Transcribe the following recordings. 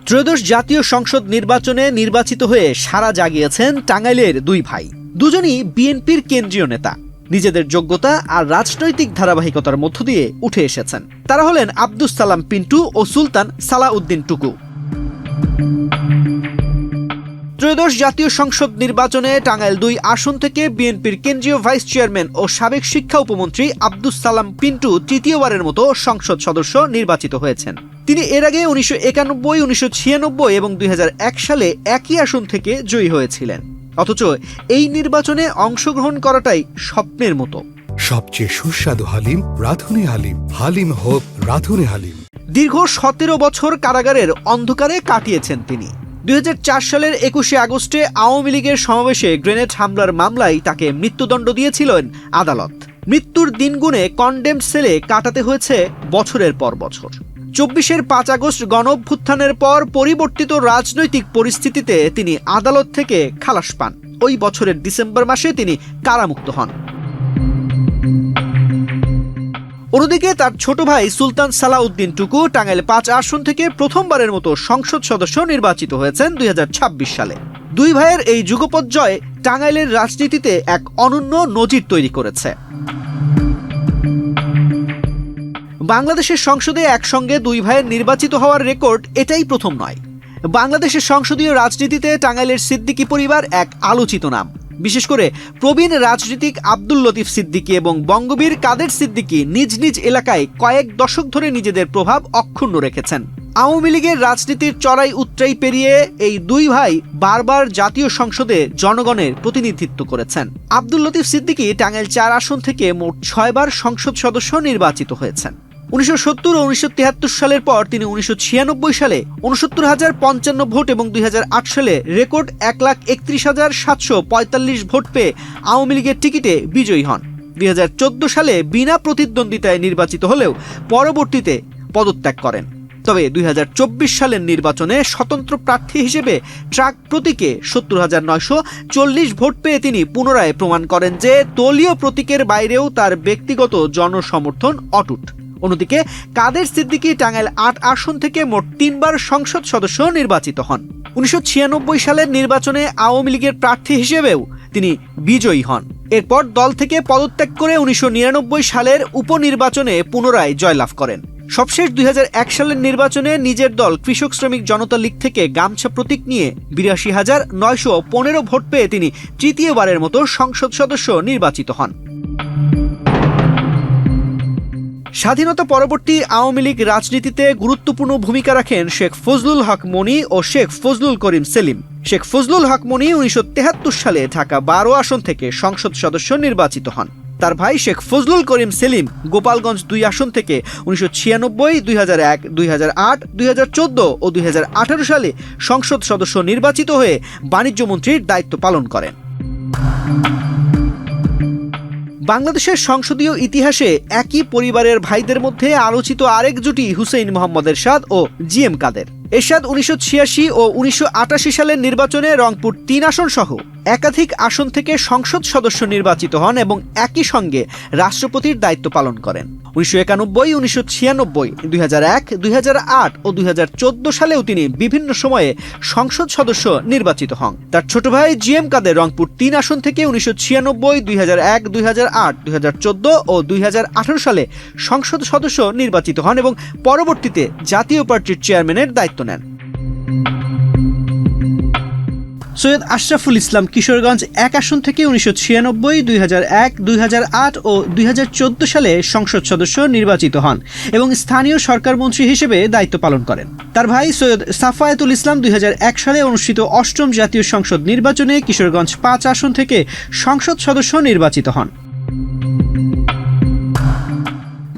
ত্রয়োদশ জাতীয় সংসদ নির্বাচনে নির্বাচিত হয়ে সাড়া জাগিয়েছেন টাঙ্গাইলের দুই ভাই। দুজনই বিএনপির কেন্দ্রীয় নেতা। নিজেদের যোগ্যতা আর রাজনৈতিক ধারাবাহিকতার মধ্য দিয়ে উঠে এসেছেন। তারা হলেন আব্দুস সালাম পিন্টু ও সুলতান সালাউদ্দিন টুকু। ত্রয়োদশ জাতীয় সংসদ নির্বাচনে টাঙ্গাইল ২ আসন থেকে বিএনপির কেন্দ্রীয় ভাইস চেয়ারম্যান ও সাবেক শিক্ষা উপমন্ত্রী আব্দুস সালাম পিন্টু তৃতীয়বারের মতো সংসদ সদস্য নির্বাচিত হয়েছেন। তিনি এর আগে ১৯৯১, ১৯৯৬ এবং ২০০১ সালে একই আসন থেকে জয়ী হয়েছিলেন। অথচ এই নির্বাচনে অংশগ্রহণ করাটাই স্বপ্নের মতো। সবচেয়ে সুস্বাদু হালিম রাঁধুনি হালিম। হালিম হোক রাঁধুনি হালিম। দীর্ঘ ১৭ বছর কারাগারের অন্ধকারে কাটিয়েছেন তিনি। ২০০৪ সালের ২১শে আগস্টে আওয়ামী লীগের সমাবেশে গ্রেনেড হামলার মামলায় তাকে মৃত্যুদণ্ড দিয়েছিলেন আদালত। মৃত্যুর দিন গুণে কনডেমড সেলে কাটাতে হয়েছে বছরের পর বছর। ২৪-এর ৫ আগস্ট গণঅভ্যুত্থানের পর পরিবর্তিত রাজনৈতিক পরিস্থিতিতে তিনি আদালত থেকে খালাস পান। ওই বছরের ডিসেম্বর মাসে তিনি কারামুক্ত হন। অন্যদিকে তার ছোট ভাই সুলতান সালাউদ্দিন টুকু টাঙ্গাইল ৫ আসন থেকে প্রথমবারের মতো সংসদ সদস্য নির্বাচিত হয়েছেন ২০২৬ সালে। দুই ভাইয়ের এই যুগপৎ জয় টাঙ্গাইলের রাজনীতিতে এক অনন্য নজির তৈরি করেছে। বাংলাদেশের সংসদে একসঙ্গে দুই ভাইয়ের নির্বাচিত হওয়ার রেকর্ড এটাই প্রথম নয়। বাংলাদেশের সংসদীয় রাজনীতিতে টাঙ্গাইলের সিদ্দিকী পরিবার এক আলোচিত নাম। বিশেষ করে প্রবীণ রাজনীতিক আব্দুল লতিফ সিদ্দিকী এবং বঙ্গবীর কাদের সিদ্দিকী নিজ নিজ এলাকায় কয়েক দশক ধরে নিজেদের প্রভাব অক্ষুণ্ণ রেখেছেন। আওয়ামী লীগের রাজনীতির চড়াই উতরাই পেরিয়ে এই দুই ভাই বারবার জাতীয় সংসদে জনগণের প্রতিনিধিত্ব করেছেন। আব্দুল লতিফ সিদ্দিকী টাঙ্গাইল ৪ আসন থেকে মোট ৬ বার সংসদ সদস্য নির্বাচিত হয়েছেন। ১৯৭০ ও ১৯৭৩ সালের পর তিনি ১৯৯৬ সালে ৬৯,০৫৫ ভোট এবং ২০০৮ সালে রেকর্ড ১,৩১,৭৪৫ ভোট পেয়ে আওয়ামী লীগের টিকিটে বিজয়ী হন। ২০১৪ সালে বিনা প্রতিদ্বন্দ্বিতায় নির্বাচিত হলেও পরবর্তীতে পদত্যাগ করেন। তবে ২০২৪ সালের নির্বাচনে স্বতন্ত্র প্রার্থী হিসেবে ট্রাক প্রতীকে ৭০,৯৪০ ভোট পেয়ে তিনি পুনরায় প্রমাণ করেন যে দলীয় প্রতীকের বাইরেও তার ব্যক্তিগত জনসমর্থন অটুট। অন্যদিকে কাদের সিদ্দিকী টাঙ্গাইল ৮ আসন থেকে মোট ৩ বার সংসদ সদস্য নির্বাচিত হন। ১৯৯৬ সালের নির্বাচনে আওয়ামী লীগের প্রার্থী হিসেবেও তিনি বিজয়ী হন। এরপর দল থেকে পদত্যাগ করে ১৯৯৯ সালের উপনির্বাচনে পুনরায় জয়লাভ করেন। সবশেষ ২০০১ সালের নির্বাচনে নিজের দল কৃষক শ্রমিক জনতা লীগ থেকে গামছা প্রতীক নিয়ে ৮২,৯১৫ ভোট পেয়ে তিনি তৃতীয়বারের মতো সংসদ সদস্য নির্বাচিত হন। স্বাধীনতা পরবর্তী আওয়ামী লীগ রাজনীতিতে গুরুত্বপূর্ণ ভূমিকা রাখেন শেখ ফজলুল হক মনি ও শেখ ফজলুল করিম সেলিম। শেখ ফজলুল হক মনি ১৯৭৩ সালে ঢাকা ১২ আসন থেকে সংসদ সদস্য নির্বাচিত হন। তার ভাই শেখ ফজলুল করিম সেলিম গোপালগঞ্জ ২ আসন থেকে ১৯৯৬, ২০০১, ২০০৮, ২০১৪ ও ২০১৮ সালে সংসদ সদস্য নির্বাচিত হয়ে বাণিজ্য মন্ত্রীর দায়িত্ব পালন করেন। বাংলাদেশের সংসদীয় ইতিহাসে একই পরিবারের ভাইদের মধ্যে আলোচিত আরেক জুটি হুসেইন মোহাম্মদ এরশাদ ও জিএম কাদের। এরশাদ ১৯৮৬ ও ১৯৮৮ সালের নির্বাচনে রংপুর ৩ আসন সহ একাধিক আসন থেকে সংসদ সদস্য নির্বাচিত হন এবং একই সঙ্গে রাষ্ট্রপতির দায়িত্ব পালন করেন। ১৯৯১, ১৯৯৬, ২০০১, ২০০৮ ও ২০১৪ সালেও তিনি বিভিন্ন সময়ে সংসদ সদস্য নির্বাচিত হন। তার ছোট ভাই জিএম কাদের রংপুর ৩ আসন থেকে ১৯৯৬, ২০০১, ২০০৮, ২০১৪ ও ২০১৮ সালে সংসদ সদস্য নির্বাচিত হন এবং পরবর্তীতে জাতীয় পার্টির চেয়ারম্যানের দায়িত্ব নেন। সৈয়দ আশরাফুল ইসলাম কিশোরগঞ্জ ১ আসন থেকে ১৯৯৬, ২০০১, ২০০৮ ও ২০১৪ সালে সংসদ সদস্য নির্বাচিত হন এবং স্থানীয় সরকার মন্ত্রী হিসেবে দায়িত্ব পালন করেন। তার ভাই সৈয়দ সাফায়েতুল ইসলাম ২০০১ সালে অনুষ্ঠিত ৮ম জাতীয় সংসদ নির্বাচনে কিশোরগঞ্জ ৫ আসন থেকে সংসদ সদস্য নির্বাচিত হন।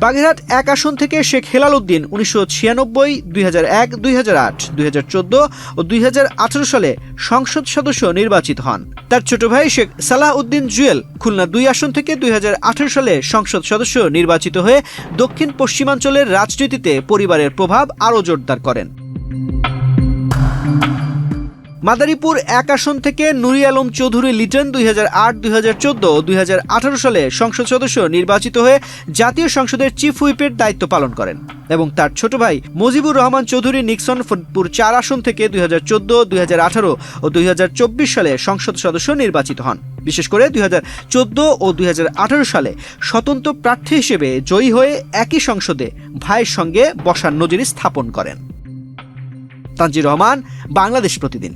বাগেরহাট ১ আসন থেকে শেখ হেলাল উদ্দিন ১৯৯৬, ২০০১, ২০০৮, ২০১৪ ও ২০১৮ সালে সংসদ সদস্য নির্বাচিত হন। তার ছোট ভাই শেখ সালাহ উদ্দিন জুয়েল খুলনা ২ আসন থেকে ২০১৮ সালে সংসদ সদস্য নির্বাচিত হয়ে দক্ষিণ পশ্চিমাঞ্চলের রাজনীতিতে পরিবারের প্রভাব আরও জোরদার করেন। মাদারীপুর ১ আসন থেকে নুরি আলম চৌধুরী লিটন 2008, 2014 ও 2018 সালে সংসদ সদস্য নির্বাচিত হয়ে জাতীয় সংসদের চিফ হুইপের দায়িত্ব পালন করেন এবং তার ছোট ভাই মুজিবুর রহমান চৌধুরী নিক্সন ফরিদপুর 4 আসন থেকে 2014, 2018 ও 2024 সালে সংসদ সদস্য নির্বাচিত হন। বিশেষ করে 2014 ও 2018 সালে স্বতন্ত্র প্রার্থী হিসেবে জয়ী হয়ে একই সংসদে ভাইয়ের সঙ্গে বসার নজির স্থাপন করেন। তানজির রহমান, বাংলাদেশ প্রতিদিন।